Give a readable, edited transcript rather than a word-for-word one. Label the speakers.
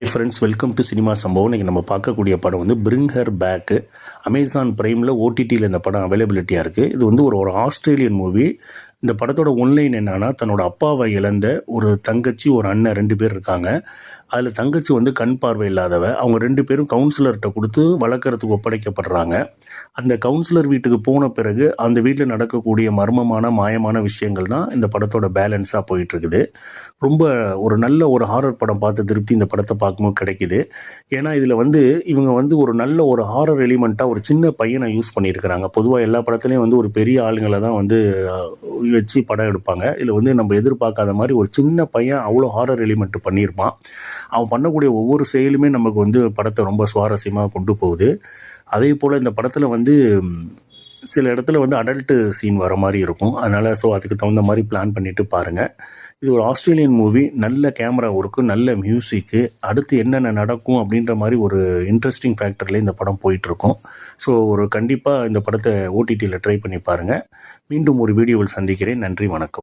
Speaker 1: Friends, welcome to cinema சம்பவம். இன்றைக்கி நம்ம பார்க்கக்கூடிய படம் வந்து பிரிங் ஹர் பேக்கு. அமேசான் ப்ரைமில் ஓடிடியில் இந்த படம் அவைலபிலிட்டியாக இருக்குது. இது வந்து ஒரு ஆஸ்திரேலியன் மூவி. இந்த படத்தோட ஒன்லைன் என்னன்னா, தன்னோட அப்பாவை இழந்த ஒரு தங்கச்சி ஒரு அண்ணன் 2 பேர் இருக்காங்க. அதில் தங்கச்சி வந்து கண் பார்வை இல்லாதவ. அவங்க 2 பேரும் கவுன்சிலர்கிட்ட கொடுத்து வளர்க்குறதுக்கு ஒப்படைக்கப்படுறாங்க. அந்த கவுன்சிலர் வீட்டுக்கு போன பிறகு அந்த வீட்டில் நடக்கக்கூடிய மர்மமான மாயமான விஷயங்கள் தான் இந்த படத்தோட பேலன்ஸாக போயிட்டுருக்குது. ரொம்ப ஒரு நல்ல ஒரு ஹாரர் படம் பார்த்து திருப்தி இந்த படத்தை பார்க்கும்போது கிடைக்கிது. ஏன்னா இதில் வந்து இவங்க வந்து ஒரு நல்ல ஒரு ஹாரர் எலிமெண்ட்டாக ஒரு சின்ன பையனை யூஸ் பண்ணியிருக்கிறாங்க. பொதுவாக எல்லா படத்துலையும் வந்து ஒரு பெரிய ஆளுங்களை தான் வந்து வச்சு படம் எடுப்பாங்க. இதில் வந்து நம்ம எதிர்பார்க்காத மாதிரி ஒரு சின்ன பையன் அவ்வளோ ஹாரர் எலிமெண்ட் பண்ணியிருப்பான். அவன் பண்ணக்கூடிய ஒவ்வொரு செயலுமே நமக்கு வந்து படத்தை ரொம்ப சுவாரஸ்யமாக கொண்டு போகுது. அதே போல் இந்த படத்தில் வந்து சில இடத்துல வந்து அடல்ட்டு சீன் வர மாதிரி இருக்கும். அதனால் அதுக்கு தகுந்த மாதிரி பிளான் பண்ணிவிட்டு பாருங்கள். இது ஒரு ஆஸ்திரேலியன் மூவி. நல்ல கேமரா ஒர்க்கு, நல்ல மியூசிக்கு, அடுத்து என்னென்ன நடக்கும் அப்படின்ற மாதிரி ஒரு இன்ட்ரெஸ்டிங் ஃபேக்டரில் இந்த படம் போயிட்டுருக்கும். ஒரு கண்டிப்பாக இந்த படத்தை ஓடிடியில் ட்ரை பண்ணி பாருங்கள். மீண்டும் ஒரு வீடியோவில் சந்திக்கிறேன். நன்றி, வணக்கம்.